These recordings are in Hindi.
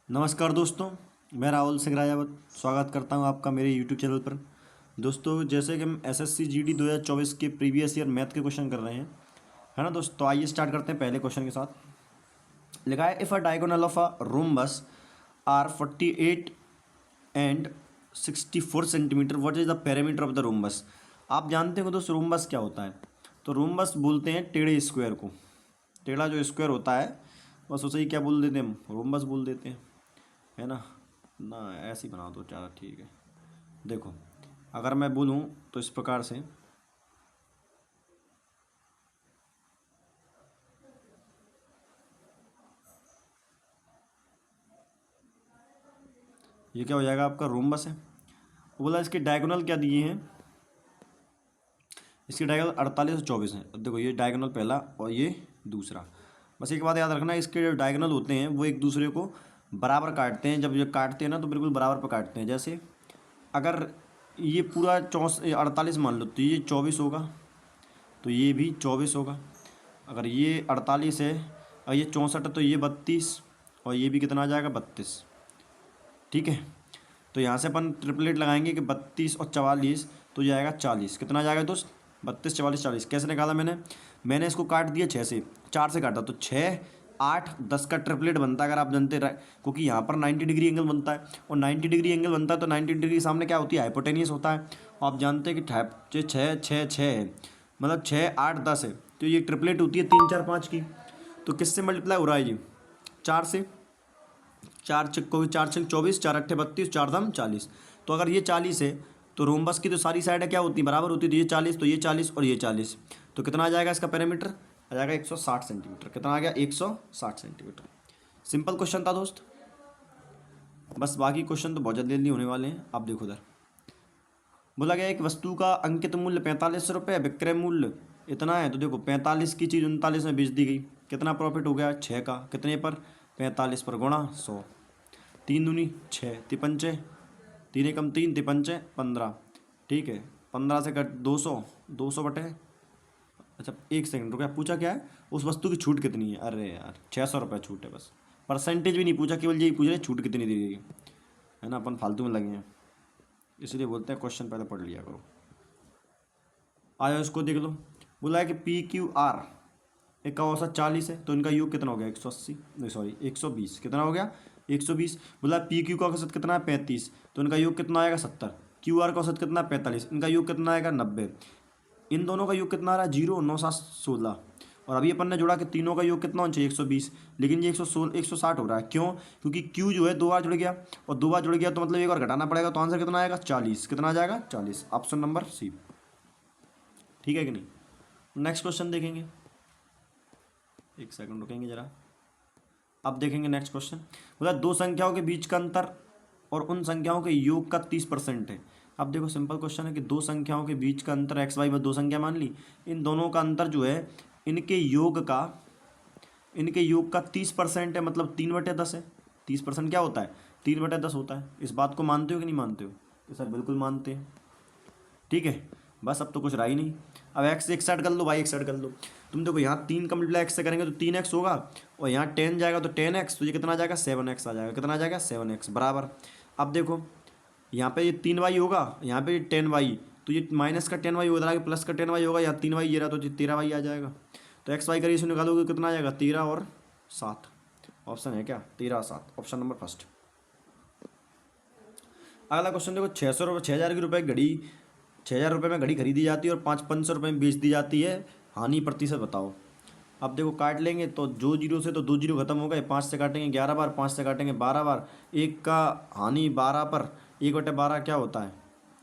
नमस्कार दोस्तों, मैं राहुल सिंह राजावत स्वागत करता हूं आपका मेरे यूट्यूब चैनल पर। दोस्तों, जैसे कि हम एसएससी जीडी 2024 के प्रीवियस ईयर मैथ के क्वेश्चन कर रहे हैं, है ना दोस्त। तो आइए स्टार्ट करते हैं पहले क्वेश्चन के साथ। लिखा है if a diagonal of a rhombus are 48 and 64 centimetre, what is the perimeter of the rhombus. आप जानते हो दोस्त रोम्बस क्या होता है। तो रोम्बस बोलते हैं टेढ़े स्क्वायर को। टेढ़ा जो स्क्वायर होता है बस उसे ही क्या बोल देते हैं हम, रोम्बस बोल देते हैं, है ना। ना ऐसे ही बना दो, ज़्यादा ठीक है। देखो, अगर मैं बोलूँ तो इस प्रकार से, ये क्या हो जाएगा आपका रोम्बस है। वो बोला इसके डायगोनल क्या दिए हैं, इसकी डायगोनल 48 और 24 है। अब देखो, ये डायगोनल पहला और ये दूसरा। बस एक बात याद रखना, इसके जो डायगोनल होते हैं वो एक दूसरे को बराबर काटते हैं। जब ये काटते हैं ना तो बिल्कुल बराबर पर काटते हैं। जैसे अगर ये पूरा 48 मान लो तो ये 24 होगा, तो ये भी 24 होगा। अगर ये 48 है और ये 64 है तो ये 32, और ये भी कितना आ जाएगा 32। ठीक है, तो यहाँ से अपन ट्रिपलेट लगाएंगे कि 32 और 44, तो ये आएगा 40। कितना आ जाएगा दोस्त, 32 44 40। कैसे निकाला मैंने इसको काट दिया 6 से, 4 से काटा तो 6 8 10 का ट्रिपलेट बनता है। अगर आप जानते रहे, क्योंकि यहाँ पर 90 डिग्री एंगल बनता है, और 90 डिग्री एंगल बनता है तो 90 डिग्री के सामने क्या होती है, हाइपोटेनियस होता है। और आप जानते हैं कि 6 है, मतलब 6 8 10 है, तो ये ट्रिपलेट होती है 3 4 5 की। तो किससे मल्टीप्लाई हो रहा है ये, 4 से। 4 छक 24, 4 अट्ठे 32, 4 दम 40। तो अगर ये 40 है तो रोम्बस की तो सारी साइड क्या होती है, बराबर होती है। तो ये 40, तो ये 40 और ये 40, तो कितना आ जाएगा इसका पैरामीटर, आ जाएगा 160 सेंटीमीटर। कितना आ गया, 160 सेंटीमीटर। सिंपल क्वेश्चन था दोस्त, बस बाकी क्वेश्चन तो बहुत जल्दी होने वाले हैं। आप देखो उधर बोला गया एक वस्तु का अंकित मूल्य 45 रुपये, विक्रय मूल्य इतना है। तो देखो 45 की चीज़ 39 में बेच दी गई, कितना प्रॉफिट हो गया 6 का। कितने पर, 45 पर गुणा 100। 3 दूनी 6, तिपंचे 3 एकम 3, तिपंचे 15। ठीक है, 15 से कट 200, 200 बटे, अच्छा 1 सेकंड रुपया पूछा क्या है, उस वस्तु की छूट कितनी है। अरे यार 600 रुपये छूट है, बस परसेंटेज भी नहीं पूछा, केवल यही पूछ रहे छूट कितनी दी गई है ना। अपन फालतू में लगे हैं, इसलिए बोलते हैं क्वेश्चन पहले पढ़ लिया करो। आया इसको देख लो, बोला है कि PQR एक का औसत 40 है, तो इनका योग कितना हो गया 180, नहीं सॉरी 120। कितना हो गया 120। बोला PQ का औसत कितना है 35, तो इनका योग कितना आएगा 70। QR का औसत कितना है 45, इनका योग कितना आएगा 90। इन दोनों का योग कितना आ रहा है 0 9 7 16। और अभी अपन ने जोड़ा कि तीनों का योग कितना होना चाहिए 120, लेकिन ये 160 हो रहा है। क्यों, क्योंकि Q जो है 2 बार जुड़ गया, और 2 बार जुड़ गया तो मतलब एक बार घटाना पड़ेगा। तो आंसर कितना आएगा 40। कितना आ जाएगा 40, ऑप्शन नंबर सी। ठीक है कि नहीं। नेक्स्ट क्वेश्चन देखेंगे, एक सेकंड रुकेंगे जरा। अब देखेंगे नेक्स्ट क्वेश्चन। बोला दो संख्याओं के बीच का अंतर और उन संख्याओं के योग का 30% है। अब देखो सिंपल क्वेश्चन है कि दो संख्याओं के बीच का अंतर, एक्स वाई में दो संख्या मान ली, इन दोनों का अंतर जो है इनके योग का 30% है, मतलब 3/10 है। 30% क्या होता है, 3/10 होता है। इस बात को मानते हो कि नहीं मानते हो, तो सर बिल्कुल मानते हैं। ठीक है, बस अब तो कुछ रहा ही नहीं। अब एक्स एक साइड कर लो, वाई एक साइड कर लो। तुम देखो यहाँ 3 का मल्टीप्लाई एक्स से करेंगे तो 3x होगा, और यहाँ 10 जाएगा तो 10x, तो ये कितना आ जाएगा 7x आ जाएगा। कितना आ जाएगा 7x बराबर। अब देखो यहाँ पे ये 3y होगा, यहाँ पे 10y, तो ये माइनस का 10y हो रहा है, प्लस का 10y होगा, यहाँ 3y ये रहा तो 13y आ जाएगा। तो एक्स वाई का रेशियो निकालोगे कितना आ जाएगा 13 और 7। ऑप्शन है क्या 13 और 7, ऑप्शन नंबर फर्स्ट। अगला क्वेश्चन देखो, 6,000 की रुपये घड़ी, 6,000 रुपये में घड़ी खरीदी जाती है और 500 रुपये में बेच दी जाती है, हानि प्रतिशत बताओ। अब देखो काट लेंगे तो जो जीरो से तो 2 जीरो खत्म हो गए, 5 से काटेंगे 11 बार, 5 से काटेंगे 12 बार, एक का हानि 12 पर 1/12 क्या होता है,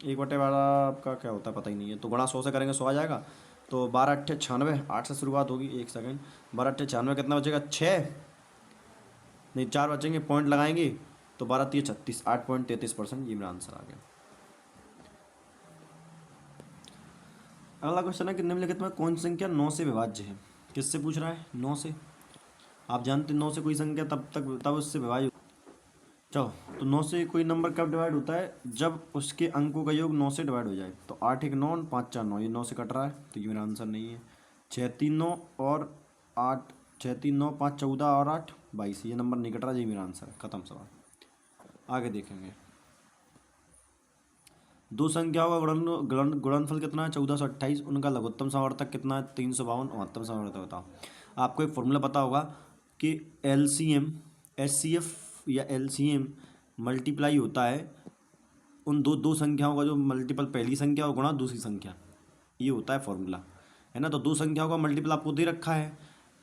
1/12 का क्या होता है पता ही नहीं है। तो गुणा 100 से करेंगे 100 आ जाएगा। तो 12 अट्ठे 96, 8 से शुरुआत होगी, एक सेकंड। 12 अट्ठे 96, कितना बचेगा 6, नहीं 4 बचेंगे, पॉइंट लगाएंगे तो 12 3 36, 8.33%। ये मेरा आंसर आ गया। अगला क्वेश्चन है कि निम्नलिखित में कौन सी संख्या 9 से विभाज्य है। किससे पूछ रहा है, 9 से। आप जानते 9 से कोई संख्या तब उससे विभाज्य। चलो, तो 9 से कोई नंबर कब डिवाइड होता है, जब उसके अंकों का योग 9 से डिवाइड हो जाए। तो 8 1 9, 5 4 9, ये 9 से कट रहा है, तो ये मेरा आंसर नहीं है। 6 3 9 और 8, 6 3 9 5 14 और 8 22। ये नंबर नहीं कट रहा, यही मेरा आंसर है। खत्म सवाल। आगे देखेंगे। दो संख्याओं का गुणनफल कितना है? 1428। उनका लघुत्तम समावर्तक कितना है? 352। महत्तम समावर्तक बताओ। आपको एक फॉर्मूला पता होगा कि एलसीएम एचसीएफ या एलसीएम मल्टीप्लाई होता है उन दो संख्याओं का जो मल्टीपल, पहली संख्या और गुणा दूसरी संख्या, ये होता है फॉर्मूला, है ना। तो दो संख्याओं का मल्टीपल आपको दे रखा है,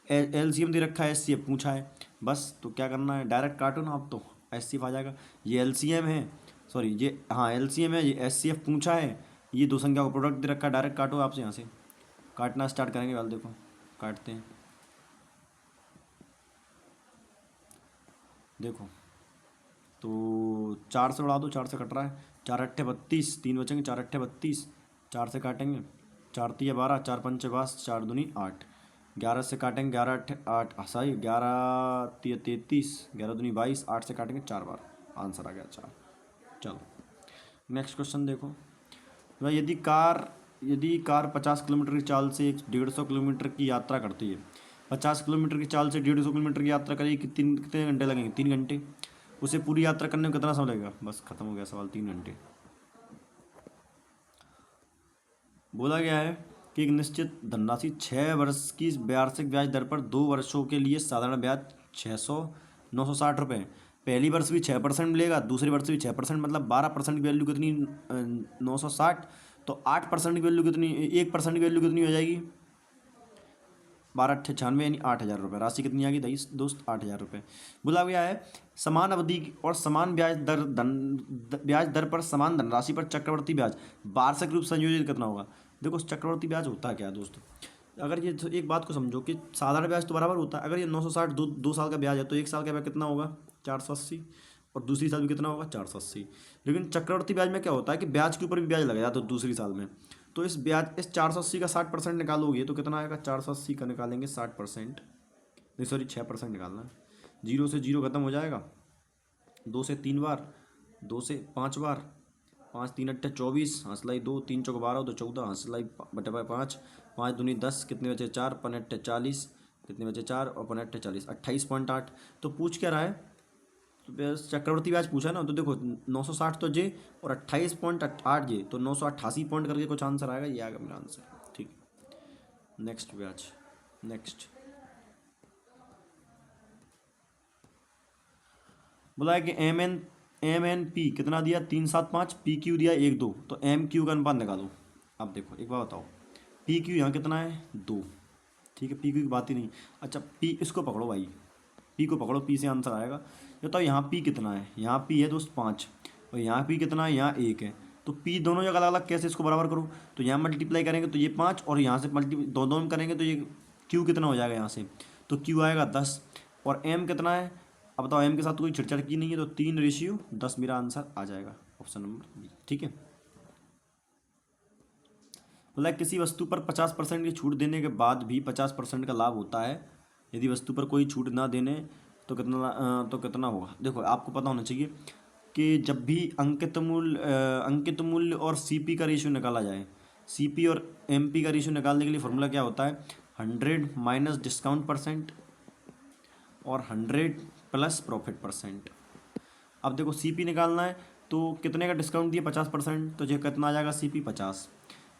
एलसीएम दे रखा है, एचसीएफ पूछा है, बस तो क्या करना है, डायरेक्ट काटो ना आप, तो एचसीएफ आ जाएगा। ये एलसीएम है, सॉरी ये हाँ एलसीएम है, ये एचसीएफ पूछा है, ये दो संख्या को प्रोडक्ट दे रखा है, डायरेक्ट काटो आपसे। यहाँ से काटना स्टार्ट करेंगे, वाल देखो काटते हैं, देखो तो 4 से बढ़ा दो, 4 से कट रहा है, 4 अट्ठे 32, 3 बचेंगे, 4 अट्ठे 32, 4 से काटेंगे, 4 तिया 12, 4 पंचे 22, 4 दूनी 8, 11 से काटेंगे, 11 अट्ठे 8, सही 11 तिया 33, 11 दूनी 22, 8 से काटेंगे 4 बार, आंसर आ गया 4। चलो नेक्स्ट क्वेश्चन देखो भाई, यदि कार 50 किलोमीटर की चाल से 150 किलोमीटर की यात्रा करती है, 50 किलोमीटर की चाल से 150 किलोमीटर की यात्रा करेगी, कितने घंटे लगेंगे? 3 घंटे। उसे पूरी यात्रा करने में कितना समय लगेगा? बस खत्म हो गया सवाल, 3 घंटे। बोला गया है कि एक निश्चित धनराशि 6 वर्ष की वार्षिक ब्याज दर पर 2 वर्षों के लिए साधारण ब्याज 960 रुपये, पहली वर्ष भी 6% मिलेगा, दूसरे वर्ष भी 6%, मतलब 12% की वैल्यू कितनी? 960। तो 8% की वैल्यू कितनी, 1% की वैल्यू कितनी हो जाएगी? 12 अट्ठे 96, यानी 8,000 रुपये। राशि कितनी आ गई दोस्त? 8,000 रुपये। बोला गया है समान अवधि और समान ब्याज दर पर समान धनराशि पर चक्रवर्ती ब्याज वार्षिक रूप संयोजित कितना होगा? देखो चक्रवर्ती ब्याज होता क्या है दोस्तों, अगर ये एक बात को समझो कि साधारण ब्याज तो बराबर होता है, अगर ये 960 दो साल का ब्याज है तो एक साल का ब्याज कितना होगा? 480, और दूसरी साल भी कितना होगा? 480। लेकिन चक्रवर्ती ब्याज में क्या होता है कि ब्याज के ऊपर भी ब्याज लगेगा तो दूसरी साल में, तो इस 480 का 60% निकालोगे तो कितना आएगा? 480 का निकालेंगे 60%, नहीं सॉरी 6% निकालना है, 0 से 0 खत्म हो जाएगा, 2 से 3 बार, 2 से 5 बार, 5 3 अट्ठे 24, हंसलाई 2, 3 चौक 12, 2 14, हंसलाई बटे 5, 5 दूनी 10, कितने बचे? 4, 5 अट्ठे 40, कितने बचे? 4 और 5 अट्ठे 40, 28.8। तो पूछ क्या रहा है? तो चक्रवर्ती ब्याज पूछा ना, तो देखो 960 तो जे और 28.8 जे, तो 988 पॉइंट करके कुछ आंसर आएगा, ये आएगा मेरा आंसर। ठीक, नेक्स्ट ब्याज, नेक्स्ट बोला है कि एम एन पी कितना दिया? 375, पी क्यू दिया 1 2, तो एम क्यू का अनुपात निकालो। अब देखो एक बात बताओ, पी क्यू यहाँ कितना है? 2, ठीक है, पी क्यू की बात ही नहीं। अच्छा पी इसको पकड़ो भाई, पी को पकड़ो, पी से आंसर आएगा। ये बताओ यहाँ पी कितना है? यहाँ पी है दोस्त 5, और यहाँ पी कितना है? यहाँ 1 है। तो पी दोनों जगह अलग अलग, कैसे इसको बराबर करूँ? तो यहाँ मल्टीप्लाई करेंगे तो ये 5, और यहाँ से दोनों में करेंगे तो ये क्यू कितना हो जाएगा यहाँ से? तो क्यू आएगा 10, और एम कितना है? अब बताओ, एम के साथ कोई छिड़छड़ की नहीं है, तो 3:10 मेरा आंसर आ जाएगा, ऑप्शन नंबर बी। ठीक है, बोला किसी वस्तु पर 50% की छूट देने के बाद भी 50% का लाभ होता है, यदि वस्तु पर कोई छूट ना देने तो कितना होगा? देखो आपको पता होना चाहिए कि जब भी अंकित मूल्य और सीपी का रेशियो निकाला जाए, सीपी और एमपी का रेशियो निकालने के लिए फॉर्मूला क्या होता है? 100 माइनस डिस्काउंट परसेंट और 100 प्लस प्रॉफिट परसेंट। अब देखो सीपी निकालना है तो कितने का डिस्काउंट दिया? 50%, तो जो कितना आ जाएगा? सीपी 50।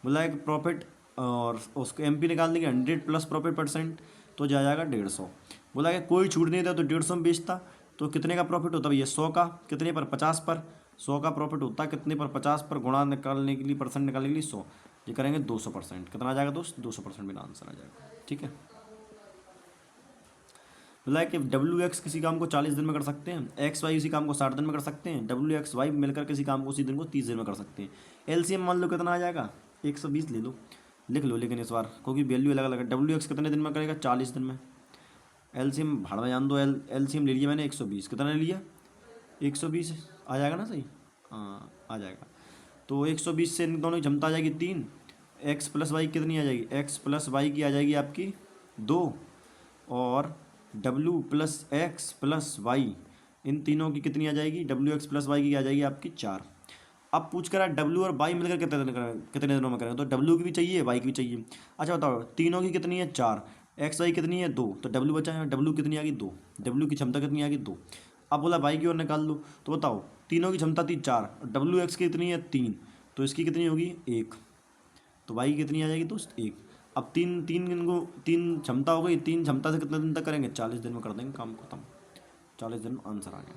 बोला है कि प्रॉफिट और उसको एमपी निकालने के 100 प्लस प्रॉफिट परसेंट, तो जा जाएगा 150। बोला कि कोई छूट नहीं था तो 150 में बेचता, तो कितने का प्रॉफिट होता? भैया 100 का, कितने पर? 50 पर। 100 का प्रॉफिट होता कितने पर? 50 पर, गुणा निकालने के लिए, परसेंट निकालने के लिए 100, ये करेंगे 200%। कितना आ जाएगा दोस्त? 200% मेरा आंसर आ जाएगा। ठीक है, बोला है कि WX किसी काम को 40 दिन में कर सकते हैं, XY उसी काम को 60 दिन में कर सकते हैं, WXY मिलकर किसी काम को उसी दिन को 30 दिन में कर सकते हैं। एलसीएम मान लो कितना आ जाएगा? 120 ले लो, लिख लो, लेकिन इस बार क्योंकि वैल्यू अलग अलग है। WX कितने दिन में करेगा? 40 दिन में। एलसीएम भाड़ में जान दो, एलसीएम ले लिया मैंने 120, कितना ले लिया? 120 आ जाएगा ना सही? हाँ आ जाएगा। तो 120 से इन दोनों की क्षमता आ जाएगी 3, एक्स प्लस वाई कितनी आ जाएगी? एक्स प्लस वाई की आ जाएगी आपकी 2, और डब्ल्यू प्लस एक्स प्लस वाई, इन तीनों की कितनी आ जाएगी? WX प्लस वाई की आ जाएगी आपकी 4। अब पूछ कर डब्ल्यू और वाई मिलकर कितने दिनों में करेंगे? तो डब्ल्यू की भी चाहिए, वाई की भी चाहिए। अच्छा बताओ, तीनों की कितनी है? 4। एक्स वाई कितनी है 2, तो डब्ल्यू बचा है, डब्ल्यू कितनी आ गई 2, डब्ल्यू की क्षमता कितनी आ गई 2। अब बोला वाई की ओर निकाल लो, तो बताओ तीनों की क्षमता थी 4, डब्ल्यू एक्स की कितनी है 3, तो इसकी कितनी होगी 1, तो वाई की कितनी आ जाएगी दोस्त 1। अब तीन तीन इनको तीन क्षमता हो गई, 3 क्षमता से कितने दिन तक करेंगे, 40 दिन में कर देंगे काम खत्म, 40 दिन में आंसर आ गया।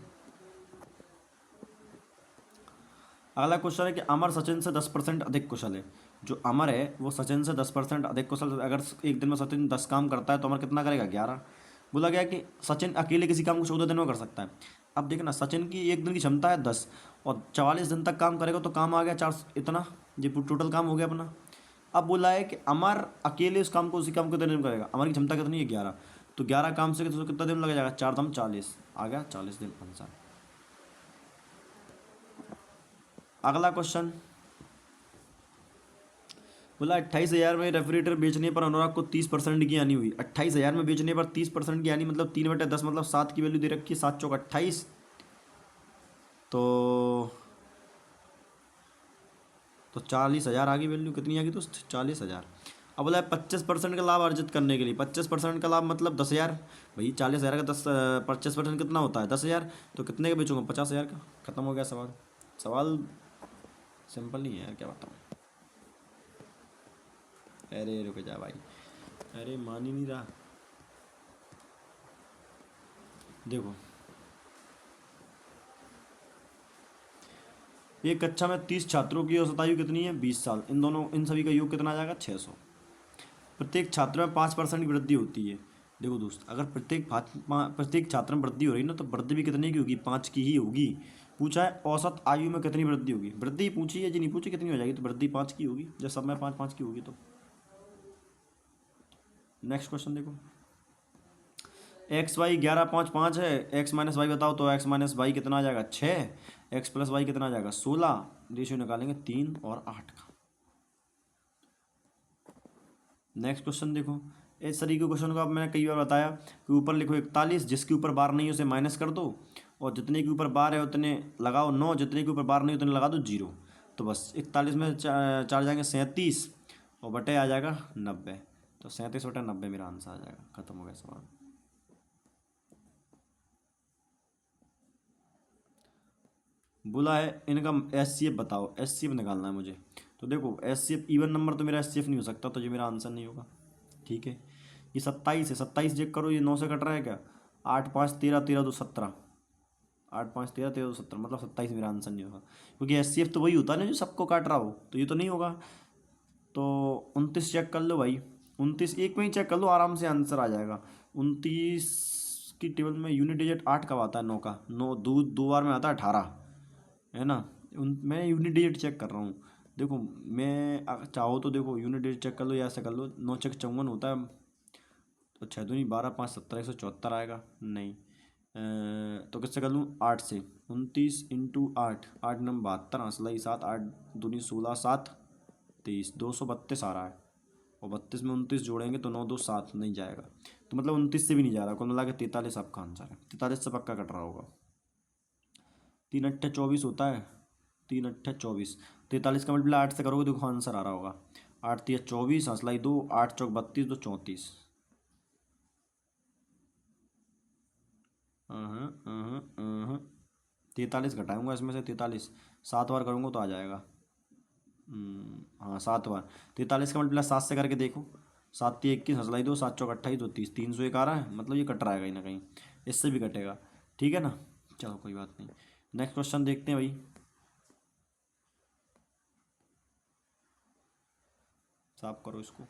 अगला क्वेश्चन है कि अमर सचिन से 10% अधिक कुशल है। जो अमर है वो सचिन से 10% अधिक कुशल, अगर एक दिन में सचिन 10 काम करता है तो अमर कितना करेगा 11। बोला गया कि सचिन अकेले किसी काम को 14 दिन में कर सकता है। अब देखना सचिन की एक दिन की क्षमता है 10 और 44 दिन तक काम करेगा तो काम आ गया 4, इतना ये टोटल काम हो गया अपना। अब बोला है कि अमर अकेले उस काम को उसी काम को कितने दिन में करेगा, अमर की क्षमता कितनी है 11, तो 11 काम से तो कितना दिन लग जाएगा, 4 दम 40, आ गया 40 दिन आंसर। अगला क्वेश्चन बोला 28,000 में रेफ्रिजरेटर बेचने पर अनुराग को 30% की हानि हुई। 28,000 में बेचने पर 30% की हानि मतलब 3/10 मतलब 7 की वैल्यू दे रखी है, 7 चौक 28, तो 40,000 आ गई वैल्यू, कितनी आ गई दोस्त 40,000। अब बोला है 25% का लाभ अर्जित करने के लिए, 25% का लाभ मतलब 10,000, भाई 40,000 का 25% कितना होता है 10,000, तो कितने का बेचूंगा 50,000 का, खत्म हो गया सवाल। सवाल सिंपल ही है यार, क्या बताऊँ। अरे रुक जा भाई, अरे मान ही नहीं रहा। देखो एक कक्षा में 30 छात्रों की औसत आयु कितनी है 20 साल, इन सभी का योग कितना आ जाएगा 600। प्रत्येक छात्र में 5% की वृद्धि होती है। देखो दोस्त अगर प्रत्येक छात्र में वृद्धि हो रही है ना, तो वृद्धि भी कितने की होगी 5 की ही होगी। पूछा है औसत आयु में कितनी वृद्धि होगी, वृद्धि पूछी है जी नहीं पूछी कितनी हो जाएगी, तो वृद्धि 5 की होगी, जब सब में 5 5 की होगी। तो नेक्स्ट क्वेश्चन देखो, एक्स वाई 11 5 5 है, एक्स माइनस वाई बताओ, तो एक्स माइनस वाई कितना आ जाएगा 6, एक्स प्लस वाई कितना आ जाएगा 16, रेशियो निकालेंगे 3 और 8 का। नेक्स्ट क्वेश्चन देखो, इस तरीके के क्वेश्चन को अब मैंने कई बार बताया कि ऊपर लिखो 41, जिसके ऊपर बार नहीं है उसे माइनस कर दो, और जितने के ऊपर बार है उतने लगाओ 9, जितने के ऊपर बार नहीं उतने लगा दो 0। तो बस 41 में 4 जाएंगे 37 और बटे आ जाएगा 90, तो 37/90 मेरा आंसर आ जाएगा, खत्म हो गया सवाल। बोला है इनका एचसीएफ बताओ, एचसीएफ निकालना है मुझे। तो देखो एचसीएफ इवन नंबर तो मेरा एचसीएफ नहीं हो सकता, तो ये मेरा आंसर नहीं होगा। ठीक है ये 27 है, 27 चेक करो ये 9 से कट रहा है क्या, 8 5 13 13 2 17, 8 5 13 13 2 17 मतलब 27 मेरा आंसर नहीं होगा, क्योंकि एचसीएफ तो वही होता है ना जो सबको काट रहा हो, तो ये तो नहीं होगा। तो 29 चेक कर लो भाई, 29 एक में ही चेक कर लो आराम से आंसर आ जाएगा। 29 की टेबल में यूनिट डिजिट 8 कब आता है, 9 का, 9 दो बार में आता है 18, है ना। मैं यूनिट डिजिट चेक कर रहा हूँ। देखो मैं चाहो तो देखो यूनिट डिजिट चेक कर लो या ऐसा कर लो, 9 चेक 54 होता है, तो 6 दूनी 12 5 17 174 आएगा नहीं। तो किससे कर लूँ 8 से, 29 इंटू 8, 8 नम 72, असलाई 7, 8 दूनी 16 7 23, 232 आ रहा है, और 32 में 29 जोड़ेंगे तो 9 2 7 नहीं जाएगा, तो मतलब 29 से भी नहीं जा रहा, कुल मिला के 43 आपका आंसर है, 43 से पक्का कट रहा होगा। 3 अट्ठे 24 होता है, 3 अट्ठे 24, 43 का मल्टीप्लाई 8 से करोगे देखो आंसर आ रहा होगा, 8 3 24, हंसलाई 2, 8 चौक 32 2 34। 43 घटाऊंगा इसमें से, 43 7 बार करूँगा तो आ जाएगा। हाँ 7 बार, 43 का मल्टीप्लाई 7 से करके देखो, 7 3 21, हंसलाई 2, 7 चौक 28 2 30, 301 आ रहा है, मतलब ये कट रहा है कहीं ना कहीं, इससे भी कटेगा। ठीक है ना, चलो कोई बात नहीं। नेक्स्ट क्वेश्चन देखते हैं भाई, साफ करो इसको,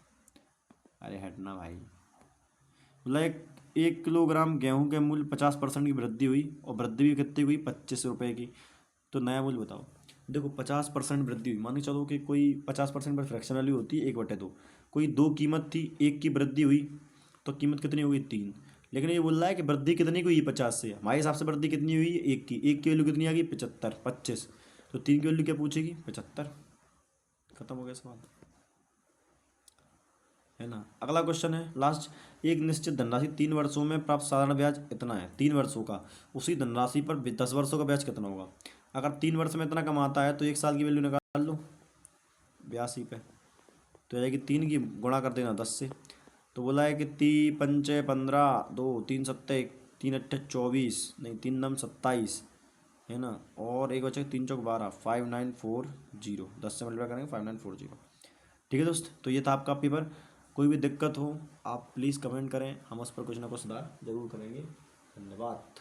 अरे हटना भाई। मतलब 1 किलोग्राम गेहूं के मूल्य 50% की वृद्धि हुई, और वृद्धि भी कितनी हुई 25 रुपये की, तो नया मूल्य बताओ। देखो 50% वृद्धि हुई, मान के चलो कि कोई 50% पर फ्रैक्शन वैल्यू होती है 1/2, कोई 2 कीमत थी, एक की वृद्धि हुई तो कीमत कितनी हो गई 3, लेकिन ये बोल रहा है कि वृद्धि कितनी की हुई 50 से, हमारे हिसाब से वृद्धि कितनी हुई है एक की वैल्यू कितनी आ गई 75 25, तो 3 की वैल्यू क्या पूछेगी 75, खत्म हो गया सवाल, है ना। अगला क्वेश्चन है लास्ट, एक निश्चित धनराशि 3 वर्षों में प्राप्त साधारण ब्याज इतना है, 3 वर्षों का, उसी धनराशि पर 10 वर्षों का ब्याज कितना होगा। अगर 3 वर्ष में इतना कमाता है तो 1 साल की वैल्यू निकाल लो 82 पे, तो आ जाएगी 3 की गुणा कर देना 10 से, तो बोला है कि 3×5 = 15, 2 3 7 3 8 24, नहीं 3 9 27 है ना, और एक बचा 3 चौक 12, 5940, 10 से मल्टीप्लाई करेंगे 5940। ठीक है दोस्त, तो ये था आपका पेपर। कोई भी दिक्कत हो आप प्लीज़ कमेंट करें, हम उस पर कुछ ना कुछ सुधार जरूर करेंगे। धन्यवाद।